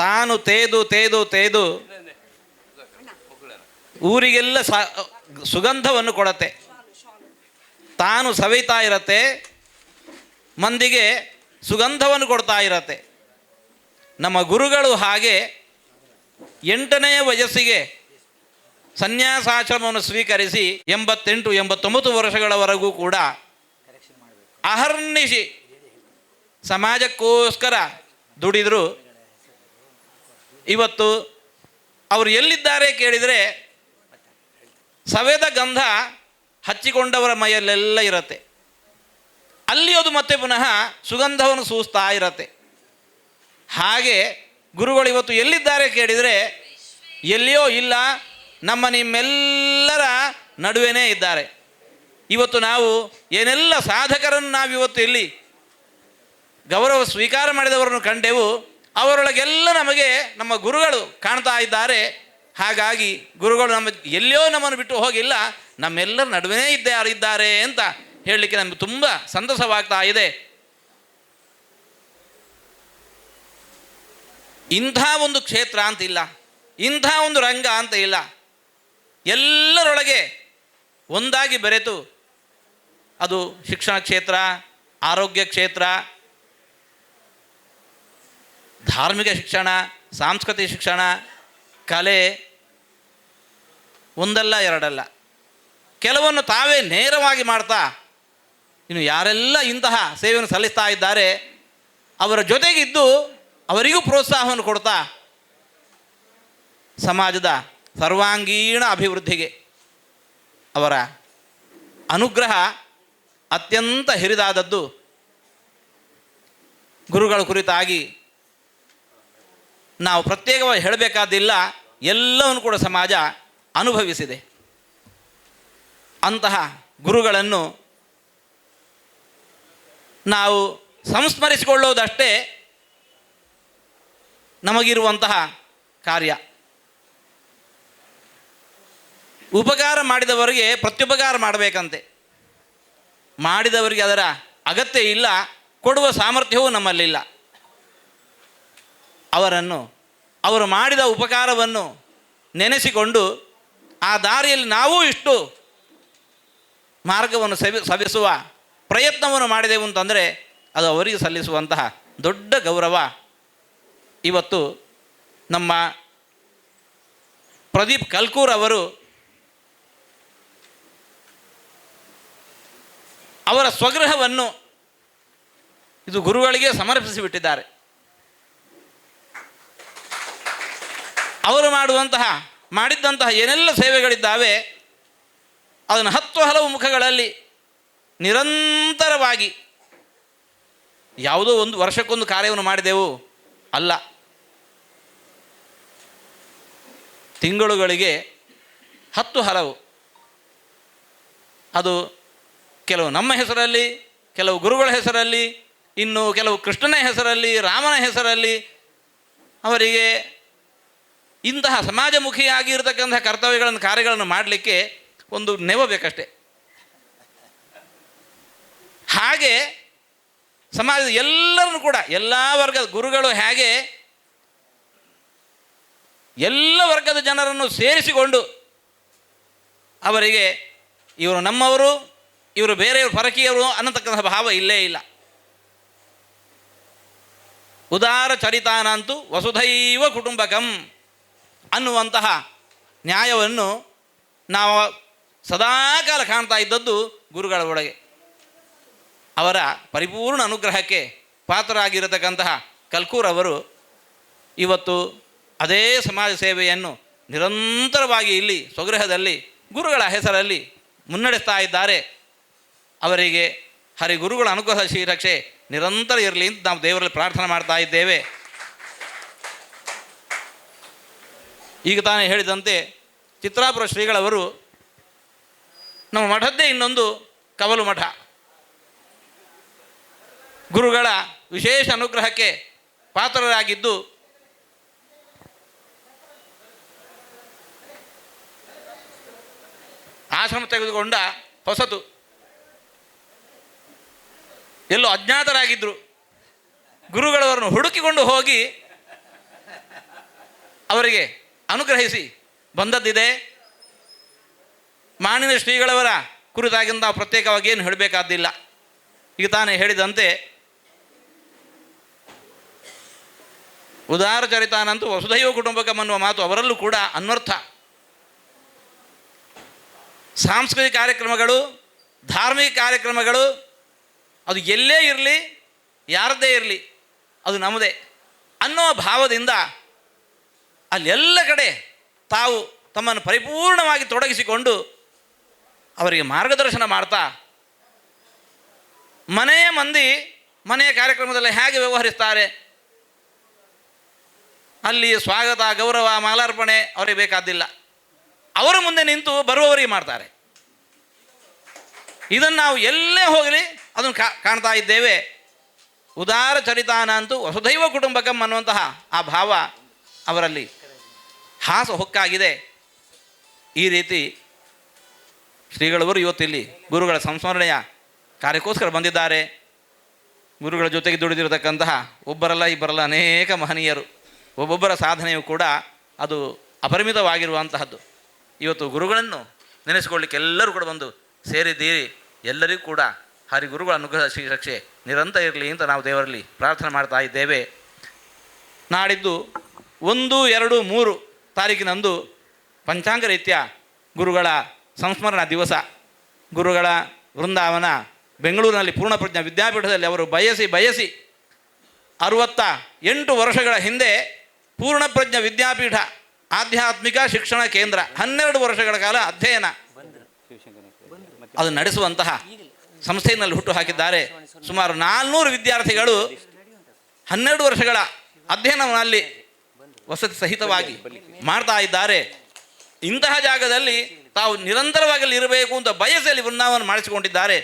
ತಾನು ತೇದು ತೇದು ತೇದು ಊರಿಗೆಲ್ಲ ಸುಗಂಧವನ್ನು ಕೊಡತ್ತೆ. ತಾನು ಸವಿತಾ ಇರತ್ತೆ, ಮಂದಿಗೆ ಸುಗಂಧವನ್ನು ಕೊಡ್ತಾ ಇರತ್ತೆ. ನಮ್ಮ ಗುರುಗಳು ಹಾಗೆ 8ನೇ ವಯಸ್ಸಿಗೆ ಸನ್ಯಾಸಾಶ್ರಮವನ್ನು ಸ್ವೀಕರಿಸಿ 88-89 ವರ್ಷಗಳವರೆಗೂ ಕೂಡ ಅಹರ್ನಿಶಿ ಸಮಾಜಕ್ಕೋಸ್ಕರ ದುಡಿದರು. ಇವತ್ತು ಅವರು ಎಲ್ಲಿದ್ದಾರೆ ಕೇಳಿದರೆ ಸವೆದ ಗಂಧ ಹಚ್ಚಿಕೊಂಡವರ ಮೈಯಲ್ಲೆಲ್ಲ ಇರುತ್ತೆ. ಅಲ್ಲಿ ಅದು ಮತ್ತೆ ಪುನಃ ಸುಗಂಧವನ್ನು ಸೂಸ್ತಾ ಇರತ್ತೆ. ಹಾಗೆ ಗುರುಗಳು ಇವತ್ತು ಎಲ್ಲಿದ್ದಾರೆ ಕೇಳಿದರೆ ಎಲ್ಲಿಯೋ ಇಲ್ಲ, ನಿಮ್ಮೆಲ್ಲರ ನಡುವೆನೇ ಇದ್ದಾರೆ. ಇವತ್ತು ನಾವು ಏನೆಲ್ಲ ಸಾಧಕರನ್ನು ನಾವಿವತ್ತು ಇಲ್ಲಿ ಗೌರವ ಸ್ವೀಕಾರ ಮಾಡಿದವರನ್ನು ಕಂಡೆವು, ಅವರೊಳಗೆಲ್ಲ ನಮಗೆ ನಮ್ಮ ಗುರುಗಳು ಕಾಣ್ತಾ ಇದ್ದಾರೆ. ಹಾಗಾಗಿ ಗುರುಗಳು ಎಲ್ಲಿಯೋ ನಮ್ಮನ್ನು ಬಿಟ್ಟು ಹೋಗಿಲ್ಲ, ನಮ್ಮೆಲ್ಲರ ನಡುವೆನೇ ಇದ್ದಾರೆ ಅಂತ ಹೇಳಲಿಕ್ಕೆ ನಮಗೆ ತುಂಬ ಸಂತಸವಾಗ್ತಾ ಇದೆ. ಇಂಥ ಒಂದು ಕ್ಷೇತ್ರ ಅಂತ ಇಲ್ಲ, ಇಂಥ ಒಂದು ರಂಗ ಅಂತ ಇಲ್ಲ, ಎಲ್ಲರೊಳಗೆ ಒಂದಾಗಿ ಬೆರೆತು ಅದು ಶಿಕ್ಷಣ ಕ್ಷೇತ್ರ, ಆರೋಗ್ಯ ಕ್ಷೇತ್ರ, ಧಾರ್ಮಿಕ ಶಿಕ್ಷಣ, ಸಾಂಸ್ಕೃತಿಕ ಶಿಕ್ಷಣ, ಕಲೆ, ಒಂದಲ್ಲ ಎರಡಲ್ಲ, ಕೆಲವನ್ನು ತಾವೇ ನೇರವಾಗಿ ಮಾಡ್ತಾ ಇನ್ನು ಯಾರೆಲ್ಲ ಇಂತಹ ಸೇವೆಯನ್ನು ಸಲ್ಲಿಸ್ತಾ ಇದ್ದಾರೆ ಅವರ ಜೊತೆಗಿದ್ದು ಅವರಿಗೂ ಪ್ರೋತ್ಸಾಹವನ್ನು ಕೊಡ್ತಾ ಸಮಾಜದ ಸರ್ವಾಂಗೀಣ ಅಭಿವೃದ್ಧಿಗೆ ಅವರ ಅನುಗ್ರಹ ಅತ್ಯಂತ ಹಿರಿದಾದದ್ದು. ಗುರುಗಳ ಕುರಿತಾಗಿ ನಾವು ಪ್ರತ್ಯೇಕವಾಗಿ ಹೇಳಬೇಕಾದಿಲ್ಲ, ಎಲ್ಲವನ್ನು ಕೂಡ ಸಮಾಜ ಅನುಭವಿಸಿದೆ. ಅಂತಹ ಗುರುಗಳನ್ನು ನಾವು ಸಂಸ್ಮರಿಸಿಕೊಳ್ಳುವುದಷ್ಟೇ ನಮಗಿರುವಂತಹ ಕಾರ್ಯ. ಉಪಕಾರ ಮಾಡಿದವರಿಗೆ ಪ್ರತ್ಯುಪಕಾರ ಮಾಡಬೇಕಂತೆ, ಮಾಡಿದವರಿಗೆ ಅದರ ಅಗತ್ಯ ಇಲ್ಲ, ಕೊಡುವ ಸಾಮರ್ಥ್ಯವೂ ನಮ್ಮಲ್ಲಿಲ್ಲ. ಅವರು ಮಾಡಿದ ಉಪಕಾರವನ್ನು ನೆನೆಸಿಕೊಂಡು ಆ ದಾರಿಯಲ್ಲಿ ನಾವೂ ಇಷ್ಟು ಮಾರ್ಗವನ್ನು ಸವಿಸುವ ಪ್ರಯತ್ನವನ್ನು ಮಾಡಿದೆವು ಅಂತಂದರೆ ಅದು ಅವರಿಗೆ ಸಲ್ಲಿಸುವಂತಹ ದೊಡ್ಡ ಗೌರವ. ಇವತ್ತು ನಮ್ಮ ಪ್ರದೀಪ್ ಕಲ್ಕೂರ್ ಅವರು ಅವರ ಸ್ವಗೃಹವನ್ನು ಇದು ಗುರುಗಳಿಗೆ ಸಮರ್ಪಿಸಿಬಿಟ್ಟಿದ್ದಾರೆ. ಅವರು ಮಾಡಿದ್ದಂತಹ ಏನೆಲ್ಲ ಸೇವೆಗಳಿದ್ದಾವೆ ಅದನ್ನು 10 ಹಲವು ಮುಖಗಳಲ್ಲಿ ನಿರಂತರವಾಗಿ ಯಾವುದೋ ಒಂದು ವರ್ಷಕ್ಕೊಂದು ಕಾರ್ಯವನ್ನು ಮಾಡಿದೆವು ಅಲ್ಲ, ತಿಂಗಳುಗಳಿಗೆ 10 ಹಲವು. ಅದು ಕೆಲವು ನಮ್ಮ ಹೆಸರಲ್ಲಿ, ಕೆಲವು ಗುರುಗಳ ಹೆಸರಲ್ಲಿ, ಇನ್ನು ಕೆಲವು ಕೃಷ್ಣನ ಹೆಸರಲ್ಲಿ, ರಾಮನ ಹೆಸರಲ್ಲಿ ಅವರಿಗೆ ಇಂತಹ ಸಮಾಜಮುಖಿಯಾಗಿ ಇರತಕ್ಕಂತಹ ಕರ್ತವ್ಯಗಳನ್ನು ಕಾರ್ಯಗಳನ್ನು ಮಾಡಲಿಕ್ಕೆ ಒಂದು ನೆವ ಬೇಕಷ್ಟೆ. ಹಾಗೆ ಸಮಾಜದ ಎಲ್ಲರನ್ನು ಕೂಡ ಎಲ್ಲ ವರ್ಗದ ಗುರುಗಳು ಹೇಗೆ ಎಲ್ಲ ವರ್ಗದ ಜನರನ್ನು ಸೇರಿಸಿಕೊಂಡು ಅವರಿಗೆ ಇವರು ನಮ್ಮವರು, ಇವರು ಬೇರೆಯವರು, ಪರಕೀಯರು ಅನ್ನತಕ್ಕಂಥ ಭಾವ ಇಲ್ಲೇ ಇಲ್ಲ. ಉದಾರ ಚರಿತಾನಂತೂ ವಸುಧೈವ ಕುಟುಂಬಕಂ ಅನ್ನುವಂತಹ ನ್ಯಾಯವನ್ನು ನಾವು ಸದಾಕಾಲ ಕಾಣ್ತಾ ಇದ್ದದ್ದು ಗುರುಗಳ ಒಳಗೆ. ಅವರ ಪರಿಪೂರ್ಣ ಅನುಗ್ರಹಕ್ಕೆ ಪಾತ್ರರಾಗಿರತಕ್ಕಂತಹ ಕಲ್ಕೂರ್ ಅವರು ಇವತ್ತು ಅದೇ ಸಮಾಜ ಸೇವೆಯನ್ನು ನಿರಂತರವಾಗಿ ಇಲ್ಲಿ ಸ್ವಗೃಹದಲ್ಲಿ ಗುರುಗಳ ಹೆಸರಲ್ಲಿ ಮುನ್ನಡೆಸ್ತಾ ಇದ್ದಾರೆ. ಅವರಿಗೆ ಹರಿಗುರುಗಳ ಅನುಗ್ರಹ ಶ್ರೀರಕ್ಷೆ ನಿರಂತರ ಇರಲಿ ಅಂತ ನಾವು ದೇವರಲ್ಲಿ ಪ್ರಾರ್ಥನೆ ಮಾಡ್ತಾ ಇದ್ದೇವೆ. ಈಗ ತಾನೇ ಹೇಳಿದಂತೆ ಚಿತ್ರಾಪುರ ಶ್ರೀಗಳವರು ನಮ್ಮ ಮಠದ್ದೇ ಇನ್ನೊಂದು ಕವಲು ಮಠ. ಗುರುಗಳ ವಿಶೇಷ ಅನುಗ್ರಹಕ್ಕೆ ಪಾತ್ರರಾಗಿದ್ದು ಆಶ್ರಮ ತೆಗೆದುಕೊಂಡ ಹೊಸತು, ಎಲ್ಲೋ ಅಜ್ಞಾತರಾಗಿದ್ದರು. ಗುರುಗಳವರನ್ನು ಹುಡುಕಿಕೊಂಡು ಹೋಗಿ ಅವರಿಗೆ ಅನುಗ್ರಹಿಸಿ ಬಂದದ್ದಿದೆ. ಮಾಣಿನ ಶ್ರೀಗಳವರ ಕುರಿತಾಗಿಂದ ಪ್ರತ್ಯೇಕವಾಗಿ ಏನು ಹೇಳಬೇಕಾದ್ದಿಲ್ಲ. ಈಗ ತಾನೇ ಹೇಳಿದಂತೆ ಉದಾರ ಚರಿತಾನಂತೂ ವಸುಧೈವ ಕುಟುಂಬಕಂ ಅನ್ನುವ ಮಾತು ಅವರಲ್ಲೂ ಕೂಡ ಅನ್ವರ್ಥ. ಸಾಂಸ್ಕೃತಿಕ ಕಾರ್ಯಕ್ರಮಗಳು, ಧಾರ್ಮಿಕ ಕಾರ್ಯಕ್ರಮಗಳು ಅದು ಎಲ್ಲೇ ಇರಲಿ, ಯಾರದ್ದೇ ಇರಲಿ, ಅದು ನಮ್ಮದೇ ಅನ್ನೋ ಭಾವದಿಂದ ಅಲ್ಲೆಲ್ಲ ಕಡೆ ತಾವು ತಮ್ಮನ್ನು ಪರಿಪೂರ್ಣವಾಗಿ ತೊಡಗಿಸಿಕೊಂಡು ಅವರಿಗೆ ಮಾರ್ಗದರ್ಶನ ಮಾಡ್ತಾ ಮನೆಯ ಮಂದಿ ಮನೆಯ ಕಾರ್ಯಕ್ರಮದಲ್ಲಿ ಹೇಗೆ ವ್ಯವಹರಿಸ್ತಾರೆ, ಅಲ್ಲಿ ಸ್ವಾಗತ, ಗೌರವ, ಮಾಲಾರ್ಪಣೆ ಅವರಿಗೆ ಬೇಕಾದ್ದಿಲ್ಲ. ಅವರ ಮುಂದೆ ನಿಂತು ಬರುವವರಿಗೆ ಮಾಡ್ತಾರೆ. ಇದನ್ನು ನಾವು ಎಲ್ಲೇ ಹೋಗಲಿ ಅದನ್ನು ಕಾಣ್ತಾ ಇದ್ದೇವೆ. ಉದಾರ ಚರಿತಾನ ಅಂತೂ ವಸುಧೈವ ಕುಟುಂಬಕಂ ಅನ್ನುವಂತಹ ಆ ಭಾವ ಅವರಲ್ಲಿ ಹಾಸ ಹೊಕ್ಕಾಗಿದೆ. ಈ ರೀತಿ ಶ್ರೀಗಳವರು ಇವತ್ತಿಲ್ಲಿ ಗುರುಗಳ ಸಂಸ್ಮರಣೆಯ ಕಾರ್ಯಕ್ಕೋಸ್ಕರ ಬಂದಿದ್ದಾರೆ. ಗುರುಗಳ ಜೊತೆಗೆ ದುಡಿದಿರತಕ್ಕಂತಹ ಒಬ್ಬರಲ್ಲ ಇಬ್ಬರಲ್ಲ ಅನೇಕ ಮಹನೀಯರು, ಒಬ್ಬೊಬ್ಬರ ಸಾಧನೆಯು ಕೂಡ ಅದು ಅಪರಿಮಿತವಾಗಿರುವಂತಹದ್ದು. ಇವತ್ತು ಗುರುಗಳನ್ನು ನೆನೆಸಿಕೊಳ್ಳಿಕ್ಕೆ ಎಲ್ಲರೂ ಕೂಡ ಬಂದು ಸೇರಿದ್ದೀರಿ. ಎಲ್ಲರಿಗೂ ಕೂಡ ಹರಿಗುರುಗಳ ಅನುಗ್ರಹ ಶ್ರೀರಕ್ಷೆ ನಿರಂತರ ಇರಲಿ ಅಂತ ನಾವು ದೇವರಲ್ಲಿ ಪ್ರಾರ್ಥನೆ ಮಾಡ್ತಾ ಇದ್ದೇವೆ. ನಾಡಿದ್ದು 1, 2, 3 ತಾರೀಕಿನಂದು ಪಂಚಾಂಗ ರೀತ್ಯ ಗುರುಗಳ ಸಂಸ್ಮರಣಾ ದಿವಸ. ಗುರುಗಳ ವೃಂದಾವನ ಬೆಂಗಳೂರಿನಲ್ಲಿ ಪೂರ್ಣಪ್ರಜ್ಞ ವಿದ್ಯಾಪೀಠದಲ್ಲಿ ಅವರು ಬಯಸಿ 68 ವರ್ಷಗಳ ಹಿಂದೆ ಪೂರ್ಣಪ್ರಜ್ಞ ವಿದ್ಯಾಪೀಠ ಆಧ್ಯಾತ್ಮಿಕ ಶಿಕ್ಷಣ ಕೇಂದ್ರ 12 ವರ್ಷಗಳ ಕಾಲ ಅಧ್ಯಯನ ಅದು ನಡೆಸುವಂತಹ ಸಂಸ್ಥೆಯಲ್ಲಿ ಹುಟ್ಟು ಹಾಕಿದ್ದಾರೆ. ಸುಮಾರು 400 ವಿದ್ಯಾರ್ಥಿಗಳು 12 ವರ್ಷಗಳ ಅಧ್ಯಯನವನ್ನು ವಸತಿ ಸಹಿತವಾಗಿ ಮಾಡ್ತಾ ಇದ್ದಾರೆ. ಇಂತಹ ಜಾಗದಲ್ಲಿ ತಾವು ನಿರಂತರವಾಗಿ ಇರಬೇಕು ಅಂತ ಬಯಸಲ್ಲಿ ವೃಂದಾವನ ಮಾಡಿಸಿಕೊಂಡಿದ್ದಾರೆ.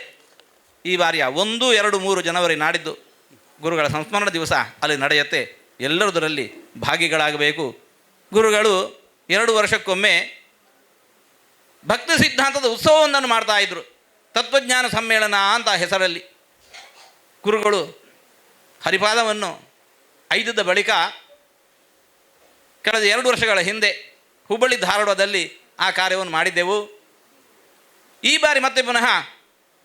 ಈ ಬಾರಿಯ 1, 2, 3 ಜನವರಿ ನಾಡಿದ್ದು ಗುರುಗಳ ಸಂಸ್ಮರಣ ದಿವಸ ಅಲ್ಲಿ ನಡೆಯುತ್ತೆ. ಎಲ್ಲರದರಲ್ಲಿ ಭಾಗಿಗಳಾಗಬೇಕು. ಗುರುಗಳು 2 ವರ್ಷಕ್ಕೊಮ್ಮೆ ಭಕ್ತಿ ಸಿದ್ಧಾಂತದ ಉತ್ಸವವನ್ನು ಮಾಡ್ತಾ ಇದ್ದರು. ತತ್ವಜ್ಞಾನ ಸಮ್ಮೇಳನ ಅಂತ ಹೆಸರಲ್ಲಿ ಗುರುಗಳು ಹರಿಪಾದವನ್ನು ಐದಿದ್ದ ಬಳಿಕ ಕಳೆದ 2 ವರ್ಷಗಳ ಹಿಂದೆ ಹುಬ್ಬಳ್ಳಿ ಧಾರವಾಡದಲ್ಲಿ ಆ ಕಾರ್ಯವನ್ನು ಮಾಡಿದ್ದೆವು. ಈ ಬಾರಿ ಮತ್ತೆ ಪುನಃ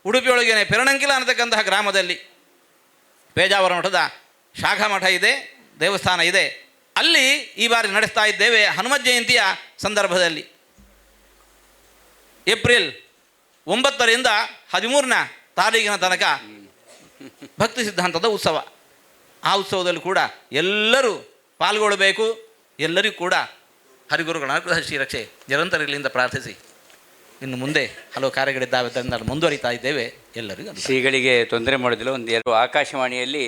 ಉಡುಪಿಯೊಳಗೇನೆ ಪೆರಣಂಕಿಲ ಅನ್ನತಕ್ಕಂತಹ ಗ್ರಾಮದಲ್ಲಿ ಪೇಜಾವರ ಮಠದ ಶಾಖಾ ಮಠ ಇದೆ, ದೇವಸ್ಥಾನ ಇದೆ. ಅಲ್ಲಿ ಈ ಬಾರಿ ನಡೆಸ್ತಾ ಇದ್ದೇವೆ. ಹನುಮ ಜಯಂತಿಯ ಸಂದರ್ಭದಲ್ಲಿ ಏಪ್ರಿಲ್ 9ರಿಂದ 13ನ ತಾರೀಕಿನ ತನಕ ಭಕ್ತಿ ಸಿದ್ಧಾಂತದ ಉತ್ಸವ. ಆ ಉತ್ಸವದಲ್ಲಿ ಕೂಡ ಎಲ್ಲರೂ ಪಾಲ್ಗೊಳ್ಳಬೇಕು. ಎಲ್ಲರಿಗೂ ಕೂಡ ಹರಿಗುರುಗಳ ಅನುಗ್ರಹ ಶ್ರೀರಕ್ಷೆ ನಿರಂತರ ಇರಲಿಂದ ಪ್ರಾರ್ಥಿಸಿ ಇನ್ನು ಮುಂದೆ ಹಲವು ಕಾರ್ಯಗಳಿದ್ದಾವೆ, ಅದರಿಂದ ಮುಂದುವರಿತಾ ಇದ್ದೇವೆ. ಎಲ್ಲರಿಗೂ ಶ್ರೀಗಳಿಗೆ ತೊಂದರೆ ಮಾಡೋದಿಲ್ಲ. 1-2 ಆಕಾಶವಾಣಿಯಲ್ಲಿ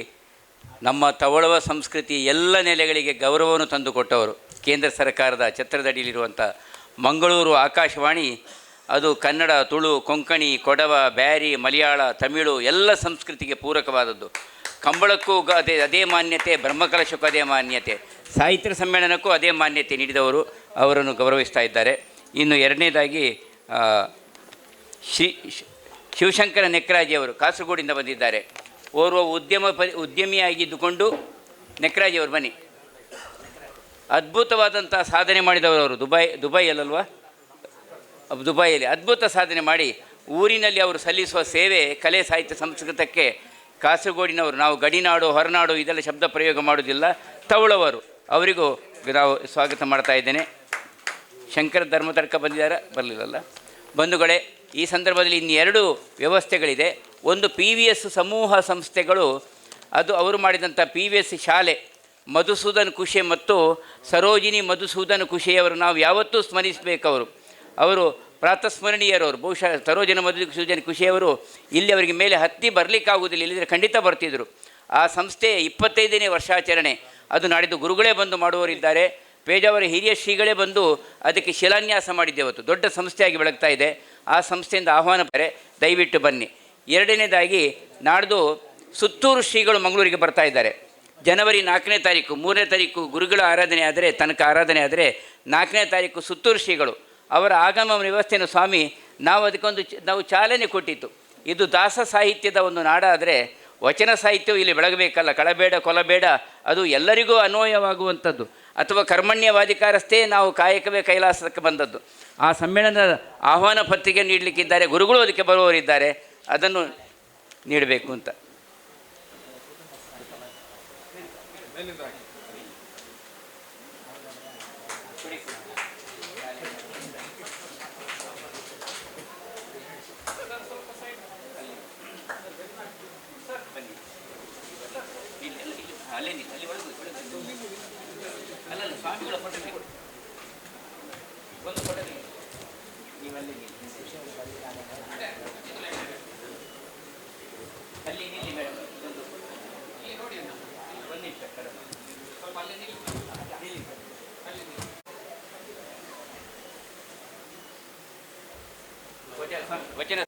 ನಮ್ಮ ತವಳವ ಸಂಸ್ಕೃತಿ ಎಲ್ಲ ನೆಲೆಗಳಿಗೆ ಗೌರವವನ್ನು ತಂದುಕೊಟ್ಟವರು. ಕೇಂದ್ರ ಸರ್ಕಾರದ ಛತ್ರದಡಿಯಲ್ಲಿರುವಂಥ ಮಂಗಳೂರು ಆಕಾಶವಾಣಿ ಅದು ಕನ್ನಡ, ತುಳು, ಕೊಂಕಣಿ, ಕೊಡವ, ಬ್ಯಾರಿ, ಮಲಯಾಳ, ತಮಿಳು ಎಲ್ಲ ಸಂಸ್ಕೃತಿಗೆ ಪೂರಕವಾದದ್ದು. ಕಂಬಳಕ್ಕೂ ಅದೇ ಮಾನ್ಯತೆ, ಬ್ರಹ್ಮಕಲಶಕ್ಕೂ ಅದೇ ಮಾನ್ಯತೆ, ಸಾಹಿತ್ಯ ಸಮ್ಮೇಳನಕ್ಕೂ ಅದೇ ಮಾನ್ಯತೆ ನೀಡಿದವರು. ಅವರನ್ನು ಗೌರವಿಸ್ತಾ ಇದ್ದಾರೆ. ಇನ್ನು 2ನೇದಾಗಿ ಶಿವಶಂಕರ ನೆಕ್ರಾಜಿಯವರು ಕಾಸರಗೋಡಿಂದ ಬಂದಿದ್ದಾರೆ. ಓರ್ವ ಉದ್ಯಮಿಯಾಗಿದ್ದುಕೊಂಡು ನೆಕ್ರಾಜಿಯವರು ಬನ್ನಿ. ಅದ್ಭುತವಾದಂಥ ಸಾಧನೆ ಮಾಡಿದವರು ಅವರು. ದುಬೈಯಲ್ಲಲ್ವಾ, ದುಬೈಯಲ್ಲಿ ಅದ್ಭುತ ಸಾಧನೆ ಮಾಡಿ ಊರಿನಲ್ಲಿ ಅವರು ಸಲ್ಲಿಸುವ ಸೇವೆ ಕಲೆ, ಸಾಹಿತ್ಯ, ಸಂಸ್ಕೃತಕ್ಕೆ ಕಾಸರಗೋಡಿನವರು. ನಾವು ಗಡಿನಾಡು, ಹೊರನಾಡು ಇದೆಲ್ಲ ಶಬ್ದ ಪ್ರಯೋಗ ಮಾಡೋದಿಲ್ಲ. ತವಳವರು ಅವರಿಗೂ ನಾವು ಸ್ವಾಗತ ಮಾಡ್ತಾ ಇದ್ದೇನೆ. ಶಂಕರ ಧರ್ಮತರ್ಕ ಬಂದಿದ್ದಾರೆ, ಬರಲಿಲ್ಲಲ್ಲ ಬಂಧುಗಳೇ. ಈ ಸಂದರ್ಭದಲ್ಲಿ ಇನ್ನು 2 ವ್ಯವಸ್ಥೆಗಳಿದೆ. ಒಂದು PVS ಸಮೂಹ ಸಂಸ್ಥೆಗಳು, ಅದು ಅವರು ಮಾಡಿದಂಥ PVS ಶಾಲೆ ಮಧುಸೂದನ್ ಕುಶೆ ಮತ್ತು ಸರೋಜಿನಿ ಮಧುಸೂದನ್ ಕುಶೆಯವರು ನಾವು ಯಾವತ್ತೂ ಸ್ಮರಿಸಬೇಕು. ಅವರು ಪ್ರಾತಸ್ಮರಣೀಯರವರು. ಬಹುಶಃ ಸರೋಜನ ಮಧುಸೂದನ್ ಕುಶೆಯವರು ಇಲ್ಲಿ ಅವರಿಗೆ ಮೇಲೆ ಹತ್ತಿ ಬರಲಿಕ್ಕಾಗುವುದಿಲ್ಲ, ಇಲ್ಲಿದ್ದರೆ ಖಂಡಿತ ಬರ್ತಿದ್ದರು. ಆ ಸಂಸ್ಥೆ 25ನೇ ವರ್ಷಾಚರಣೆ ಅದು ನಾಡಿದ್ದು ಗುರುಗಳೇ ಬಂದು ಮಾಡುವವರಿದ್ದಾರೆ. ಪೇಜಾವರ ಹಿರಿಯ ಶ್ರೀಗಳೇ ಬಂದು ಅದಕ್ಕೆ ಶಿಲಾನ್ಯಾಸ ಮಾಡಿದ್ದೇವತ್ತು. ದೊಡ್ಡ ಸಂಸ್ಥೆಯಾಗಿ ಬೆಳಗ್ತಾ ಇದೆ. ಆ ಸಂಸ್ಥೆಯಿಂದ ಆಹ್ವಾನ ಬರೆ, ದಯವಿಟ್ಟು ಬನ್ನಿ. 2ನೇದಾಗಿ ನಾಡ್ದು ಸುತ್ತೂರು ಶ್ರೀಗಳು ಮಂಗಳೂರಿಗೆ ಬರ್ತಾ ಇದ್ದಾರೆ. ಜನವರಿ 4ನೇ ತಾರೀಕು, 3ನೇ ತಾರೀಕು ಗುರುಗಳ ಆರಾಧನೆ ಆದರೆ, ತನಕ ಆರಾಧನೆ ಆದರೆ, 4ನೇ ತಾರೀಕು ಸುತ್ತೂರು ಶ್ರೀಗಳು ಅವರ ಆಗಮ ವ್ಯವಸ್ಥೆಯನ್ನು ಸ್ವಾಮಿ ನಾವು ಅದಕ್ಕೊಂದು ನಾವು ಚಾಲನೆ ಕೊಟ್ಟಿತ್ತು. ಇದು ದಾಸ ಸಾಹಿತ್ಯದ ಒಂದು ನಾಡಾದರೆ ವಚನ ಸಾಹಿತ್ಯವು ಇಲ್ಲಿ ಬೆಳಗಬೇಕಲ್ಲ, ಕಳಬೇಡ ಕೊಲಬೇಡ, ಅದು ಎಲ್ಲರಿಗೂ ಅನ್ವಯವಾಗುವಂಥದ್ದು. ಅಥವಾ ಕರ್ಮಣ್ಯವಾಧಿಕಾರಸ್ಥೇ ನಾವು ಕಾಯಕವೇ ಕೈಲಾಸಕ್ಕೆ ಬಂದದ್ದು. ಆ ಸಮ್ಮೇಳನದ ಆಹ್ವಾನ ಪತ್ರಿಕೆ ನೀಡಲಿಕ್ಕಿದ್ದಾರೆ, ಗುರುಗಳು ಅದಕ್ಕೆ ಬರುವವರಿದ್ದಾರೆ, ಅದನ್ನು ನೀಡಬೇಕು ಅಂತ. ಅಲ್ಲಲ್ಲ, ಸ್ವಾಮಿಗಳ ಫೋಟೋ ಬೇಕು, ಒಂದು ಫೋಟೋ ಬೇಕು, ನೀವಲ್ಲಿ ಅಲ್ಲಿ ನಿಲ್ಲಿ ಮೇಡಮ್, ಒಂದು ನಿಮಿಷ ಸ್ವಲ್ಪ ಅಲ್ಲಿ ನಿಲ್ಲಿ ವಚನ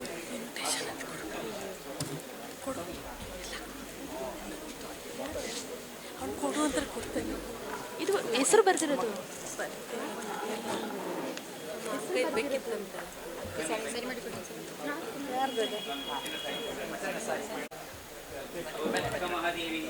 ಕೊಡು ಅಂತ ಕೊಡ್ತೇನೆ. ಇದು ಹೆಸರು ಬರ್ದಿರೋದು ಮಹಾದೇವಿ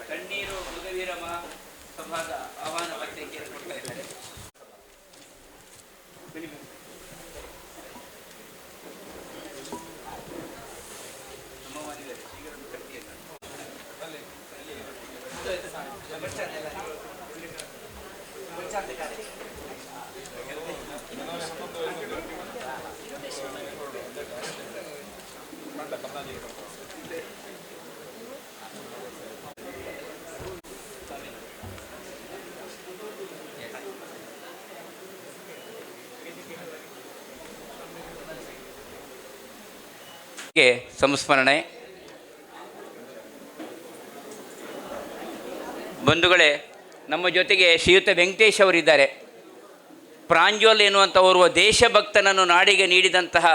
ಕಣ್ಣೀರು ಮೃಗವೀರ ಮಹಾಸಭಾದ ಆಹ್ವಾನ ಪತ್ರಿಕೆಯನ್ನು ಕೊಡ್ತಾ ಇದ್ದಾರೆ. ಸಂಸ್ಮರಣೆ. ಬಂಧುಗಳೇ, ನಮ್ಮ ಜೊತೆಗೆ ಶ್ರೀಯುತ ವೆಂಕಟೇಶ್ ಅವರಿದ್ದಾರೆ. ಪ್ರಾಂಜೋಲ್ ಎನ್ನುವಂಥ ಓರ್ವ ದೇಶಭಕ್ತನನ್ನು ನಾಡಿಗೆ ನೀಡಿದಂತಹ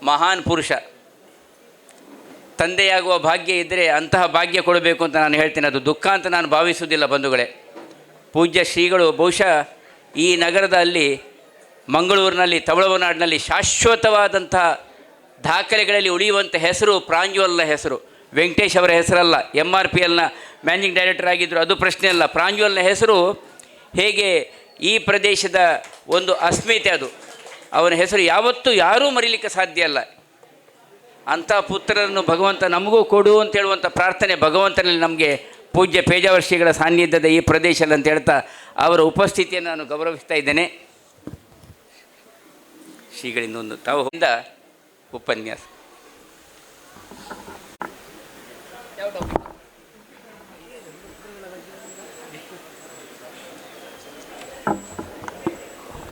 ಮಹಾನ್ ಪುರುಷ. ತಂದೆಯಾಗುವ ಭಾಗ್ಯ ಇದ್ದರೆ ಅಂತಹ ಭಾಗ್ಯ ಕೊಡಬೇಕು ಅಂತ ನಾನು ಹೇಳ್ತೀನಿ. ಅದು ದುಃಖ ಅಂತ ನಾನು ಭಾವಿಸುವುದಿಲ್ಲ ಬಂಧುಗಳೇ. ಪೂಜ್ಯ ಶ್ರೀಗಳು ಬಹುಶಃ ಈ ನಗರದಲ್ಲಿ, ಮಂಗಳೂರಿನಲ್ಲಿ, ತವಳವನಾಡಿನಲ್ಲಿ ಶಾಶ್ವತವಾದಂತಹ ದಾಖಲೆಗಳಲ್ಲಿ ಉಳಿಯುವಂಥ ಹೆಸರು ಪ್ರಾಂಜೋಲ್ನ ಹೆಸರು. ವೆಂಕಟೇಶ್ ಅವರ ಹೆಸರಲ್ಲ. MRPLನ ಮ್ಯಾನೇಜಿಂಗ್ ಡೈರೆಕ್ಟರ್ ಆಗಿದ್ದರು, ಅದು ಪ್ರಶ್ನೆ ಅಲ್ಲ. ಪ್ರಾಂಜೋಲ್ನ ಹೆಸರು ಹೇಗೆ ಈ ಪ್ರದೇಶದ ಒಂದು ಅಸ್ಮಿತೆ, ಅದು ಅವನ ಹೆಸರು ಯಾವತ್ತೂ ಯಾರೂ ಮರೀಲಿಕ್ಕೆ ಸಾಧ್ಯ ಅಲ್ಲ. ಅಂಥ ಪುತ್ರರನ್ನು ಭಗವಂತ ನಮಗೂ ಕೊಡು ಅಂತ ಹೇಳುವಂಥ ಪ್ರಾರ್ಥನೆ ಭಗವಂತನಲ್ಲಿ ನಮಗೆ ಪೂಜ್ಯ ಪೇಜಾವರ ಶ್ರೀಗಳ ಸಾನ್ನಿಧ್ಯದ ಈ ಪ್ರದೇಶದಲ್ಲಿ ಅಂತ ಹೇಳ್ತಾ ಅವರ ಉಪಸ್ಥಿತಿಯನ್ನು ನಾನು ಗೌರವಿಸ್ತಾ ಇದ್ದೇನೆ. ಶ್ರೀಗಳಿಂದ ಒಂದು ತಾವು ಉಪನ್ಯಾಸ.